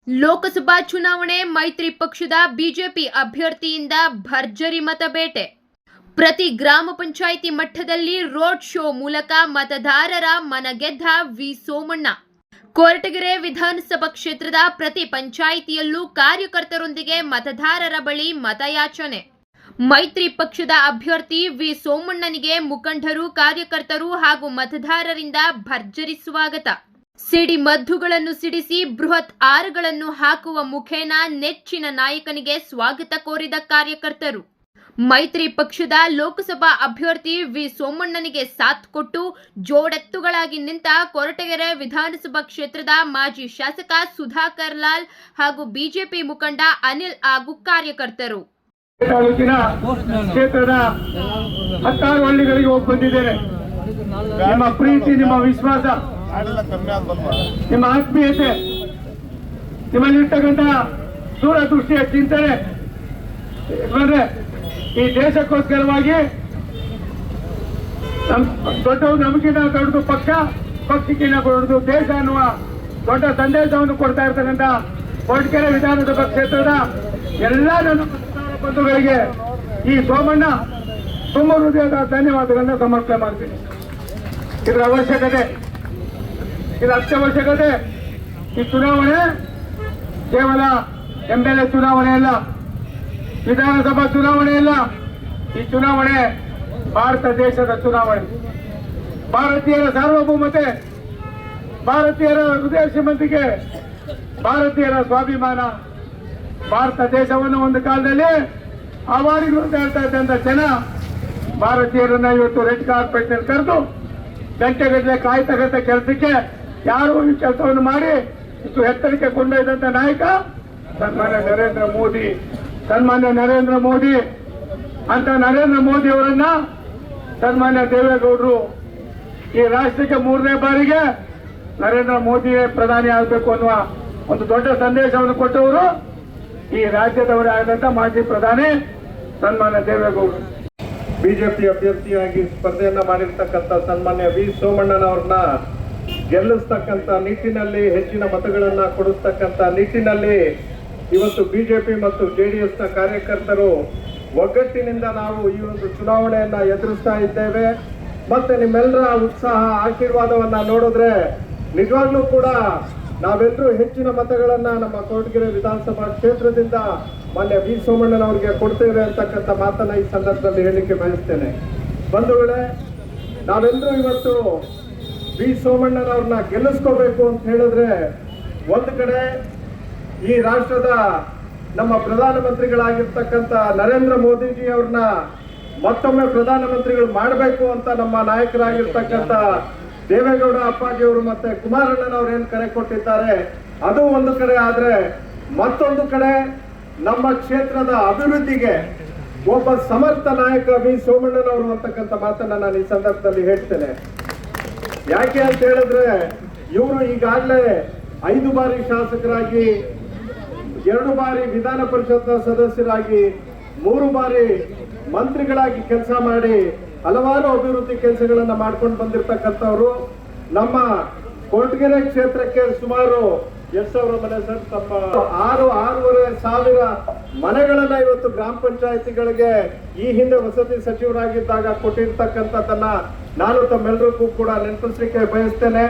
ಲೋಕಸಭಾ ಚುನಾವಣೆ ಮೈತ್ರಿ ಪಕ್ಷದ ಬಿಜೆಪಿ ಅಭ್ಯರ್ಥಿಯಿಂದ ಭರ್ಜರಿ ಮತಬೇಟೆ. ಪ್ರತಿ ಗ್ರಾಮ ಪಂಚಾಯಿತಿ ಮಟ್ಟದಲ್ಲಿ ರೋಡ್ ಶೋ ಮೂಲಕ ಮತದಾರರ ಮನಗೆದ್ದ ವಿ ಸೋಮಣ್ಣ. ಕೊರಟಗೆರೆ ವಿಧಾನಸಭಾ ಕ್ಷೇತ್ರದ ಪ್ರತಿ ಪಂಚಾಯಿತಿಯಲ್ಲೂ ಕಾರ್ಯಕರ್ತರೊಂದಿಗೆ ಮತದಾರರ ಬಳಿ ಮತಯಾಚನೆ. ಮೈತ್ರಿ ಪಕ್ಷದ ಅಭ್ಯರ್ಥಿ ವಿ ಸೋಮಣ್ಣನಿಗೆ ಮುಖಂಡರು, ಕಾರ್ಯಕರ್ತರು ಹಾಗೂ ಮತದಾರರಿಂದ ಭರ್ಜರಿ ಸ್ವಾಗತ. ಸಿಡಿ ಮದ್ದುಗಳನ್ನು ಸಿಡಿಸಿ ಬೃಹತ್ ಆರಗಳನ್ನು ಹಾಕುವ ಮುಖೇನ ನೆಚ್ಚಿನ ನಾಯಕನಿಗೆ ಸ್ವಾಗತ ಕೋರಿದ ಕಾರ್ಯಕರ್ತರು. ಮೈತ್ರಿ ಪಕ್ಷದ ಲೋಕಸಭಾ ಅಭ್ಯರ್ಥಿ ವಿ ಸೋಮಣ್ಣನಿಗೆ ಸಾಥ್ ಕೊಟ್ಟು ಜೋಡೆತ್ತುಗಳಾಗಿ ನಿಂತ ಕೊರಟಗೆರೆ ವಿಧಾನಸಭಾ ಕ್ಷೇತ್ರದ ಮಾಜಿ ಶಾಸಕ ಸುಧಾಕರ್ ಲಾಲ್ ಹಾಗೂ ಬಿಜೆಪಿ ಮುಖಂಡ ಅನಿಲ್ ಹಾಗೂ ಕಾರ್ಯಕರ್ತರು. ಕ್ಷೇತ್ರದ 16 ಹಳ್ಳಿಗಳಿಗೆ ಹೋಗಿ ಬಂದಿದ್ದೇನೆ. ನಿಮ್ಮ ಪ್ರೀತಿ, ನಿಮ್ಮ ವಿಶ್ವಾಸ, ನಿಮ್ಮ ಆತ್ಮೀಯತೆ, ನಿಮ್ಮಲ್ಲಿರ್ತಕ್ಕಂಥ ದೂರದೃಷ್ಟಿಯ ಚಿಂತನೆ ಯಾಕಂದ್ರೆ ಈ ದೇಶಕ್ಕೋಸ್ಕರವಾಗಿ ದೊಡ್ಡವು ನಮಗಿನ್ನ ದೊಡ್ಡದು ಪಕ್ಷಕ್ಕಿನ್ನ ದೊಡ್ಡದು ದೇಶ ಅನ್ನುವ ದೊಡ್ಡ ಸಂದೇಶವನ್ನು ಕೊಡ್ತಾ ಇರ್ತಕ್ಕಂಥ ಕೊರಟಗೆರೆ ವಿಧಾನಸಭಾ ಕ್ಷೇತ್ರದ ಎಲ್ಲ ನನ್ನ ಬಂಧುಗಳಿಗೆ ಈ ಸೋಮಣ್ಣ ತುಂಬ ಹೃದಯದ ಧನ್ಯವಾದಗಳನ್ನ ಸಮರ್ಪಣೆ ಮಾಡ್ತೀನಿ. ಇದರ ಅವಶ್ಯಕತೆ, ಇದು ಅತ್ಯವಶ್ಯಕತೆ. ಈ ಚುನಾವಣೆ ಕೇವಲ MLA ಚುನಾವಣೆ ಅಲ್ಲ, ವಿಧಾನಸಭಾ ಚುನಾವಣೆ ಅಲ್ಲ. ಈ ಚುನಾವಣೆ ಭಾರತ ದೇಶದ ಚುನಾವಣೆ. ಭಾರತೀಯರ ಸಾರ್ವಭೌಮತೆ, ಭಾರತೀಯರ ಹೃದಯ ಶ್ರೀಮಂತಿಕೆ, ಭಾರತೀಯರ ಸ್ವಾಭಿಮಾನ. ಭಾರತ ದೇಶವನ್ನು ಒಂದು ಕಾಲದಲ್ಲಿ ಆವಾಡಿಗಳು ಅಂತ ಹೇಳ್ತಾ ಇದ್ದಂತ ಜನ ಭಾರತೀಯರನ್ನ ಇವತ್ತು ರೆಡ್ ಕಾರ್ಪೆಟ್ ನಲ್ಲಿ ಕರೆದು ಗಂಟೆಗಟ್ಟಲೆ ಕಾಯ್ತಕ್ಕಂಥ ಕೆಲಸಕ್ಕೆ ಯಾರು ಈ ಕೆಲಸವನ್ನು ಮಾಡಿ ಇಷ್ಟು ಎತ್ತರಕ್ಕೆ ಕೊಂಡೊಯ್ದಂತ ನಾಯಕ ಸನ್ಮಾನ್ಯ ನರೇಂದ್ರ ಮೋದಿ ಅಂತ ನರೇಂದ್ರ ಮೋದಿ ಅವರನ್ನ ಸನ್ಮಾನ್ಯ ದೇವೇಗೌಡರು ಈ ರಾಷ್ಟ್ರಕ್ಕೆ 3ನೇ ಬಾರಿಗೆ ನರೇಂದ್ರ ಮೋದಿಯೇ ಪ್ರಧಾನಿ ಆಗಬೇಕು ಅನ್ನುವ ಒಂದು ದೊಡ್ಡ ಸಂದೇಶವನ್ನು ಕೊಟ್ಟವರು ಈ ರಾಜ್ಯದವರೇ ಆದಂತ ಮಾಜಿ ಪ್ರಧಾನಿ ಸನ್ಮಾನ್ಯ ದೇವೇಗೌಡರು. ಬಿಜೆಪಿ ಅಭ್ಯರ್ಥಿಯಾಗಿ ಸ್ಪರ್ಧೆಯನ್ನ ಮಾಡಿರ್ತಕ್ಕಂಥ ಸನ್ಮಾನ್ಯ ವಿ ಸೋಮಣ್ಣನವ್ರನ್ನ ಗೆಲ್ಲಿಸ್ತಕ್ಕಂಥ ನಿಟ್ಟಿನಲ್ಲಿ, ಹೆಚ್ಚಿನ ಮತಗಳನ್ನ ಕೊಡಿಸ್ತಕ್ಕಂಥ ನಿಟ್ಟಿನಲ್ಲಿ ಇವತ್ತು ಬಿಜೆಪಿ ಮತ್ತು JDS ನ ಕಾರ್ಯಕರ್ತರು ಒಗ್ಗಟ್ಟಿನಿಂದ ನಾವು ಈ ಒಂದು ಚುನಾವಣೆಯನ್ನ ಎದುರಿಸ್ತಾ ಇದ್ದೇವೆ. ಮತ್ತೆ ನಿಮ್ಮೆಲ್ಲರ ಉತ್ಸಾಹ, ಆಶೀರ್ವಾದವನ್ನ ನೋಡಿದ್ರೆ ನಿಜವಾಗ್ಲೂ ಕೂಡ ನಾವೆಲ್ಲರೂ ಹೆಚ್ಚಿನ ಮತಗಳನ್ನ ನಮ್ಮ ಕೊರಟಗೆರೆ ವಿಧಾನಸಭಾ ಕ್ಷೇತ್ರದಿಂದ ಮಾನ್ಯ ವಿ ಸೋಮಣ್ಣನವರಿಗೆ ಕೊಡ್ತೇವೆ ಅಂತಕ್ಕಂಥ ಮಾತನ್ನ ಈ ಸಂದರ್ಭದಲ್ಲಿ ಹೇಳಲಿಕ್ಕೆ ಬಯಸ್ತೇನೆ. ಬಂಧುಗಳೇ, ನಾವೆಲ್ಲರೂ ಇವತ್ತು ವಿ ಸೋಮಣ್ಣನವ್ರನ್ನ ಗೆಲ್ಲಿಸ್ಕೋಬೇಕು ಅಂತ ಹೇಳಿದ್ರೆ ಒಂದು ಕಡೆ ಈ ರಾಷ್ಟ್ರದ ನಮ್ಮ ಪ್ರಧಾನಮಂತ್ರಿಗಳಾಗಿರ್ತಕ್ಕಂಥ ನರೇಂದ್ರ ಮೋದಿಜಿ ಅವ್ರನ್ನ ಮತ್ತೊಮ್ಮೆ ಪ್ರಧಾನಮಂತ್ರಿಗಳು ಮಾಡಬೇಕು ಅಂತ ನಮ್ಮ ನಾಯಕರಾಗಿರ್ತಕ್ಕಂಥ ದೇವೇಗೌಡ ಅಪ್ಪಾಜಿಯವರು ಮತ್ತೆ ಕುಮಾರಣ್ಣನವ್ರು ಏನ್ ಕರೆ ಕೊಟ್ಟಿದ್ದಾರೆ ಅದು ಒಂದು ಕಡೆ ಆದ್ರೆ, ಮತ್ತೊಂದು ಕಡೆ ನಮ್ಮ ಕ್ಷೇತ್ರದ ಅಭಿವೃದ್ಧಿಗೆ ಒಬ್ಬ ಸಮರ್ಥ ನಾಯಕ ವಿ ಸೋಮಣ್ಣನವರು ಅಂತಕ್ಕಂಥ ಮಾತನ್ನ ನಾನು ಈ ಸಂದರ್ಭದಲ್ಲಿ ಹೇಳ್ತೇನೆ. ಯಾಕೆ ಅಂತ ಹೇಳಿದ್ರೆ ಇವರು ಈಗಾಗಲೇ 5 ಬಾರಿ ಶಾಸಕರಾಗಿ, 2 ಬಾರಿ ವಿಧಾನ ಪರಿಷತ್ನ ಸದಸ್ಯರಾಗಿ, 3 ಬಾರಿ ಮಂತ್ರಿಗಳಾಗಿ ಕೆಲಸ ಮಾಡಿ ಹಲವಾರು ಅಭಿವೃದ್ಧಿ ಕೆಲಸಗಳನ್ನ ಮಾಡ್ಕೊಂಡು ಬಂದಿರತಕ್ಕಂಥವ್ರು. ನಮ್ಮ ಕೊರಟಗೆರೆ ಕ್ಷೇತ್ರಕ್ಕೆ ಸುಮಾರು ಎಷ್ಟು ಸಾವಿರ ಮನೆ ಸರ್, ತಮ್ಮ 6,500 ಮನೆಗಳನ್ನ ಇವತ್ತು ಗ್ರಾಮ ಪಂಚಾಯತಿಗಳಿಗೆ ಈ ಹಿಂದೆ ವಸತಿ ಸಚಿವರಾಗಿದ್ದಾಗ ಕೊಟ್ಟಿರ್ತಕ್ಕಂಥದ್ದನ್ನ ನಾನು ತಮ್ಮೆಲ್ಲರಿಗೂ ಕೂಡ ನೆನಪಿಸ್ಲಿಕ್ಕೆ ಬಯಸ್ತೇನೆ.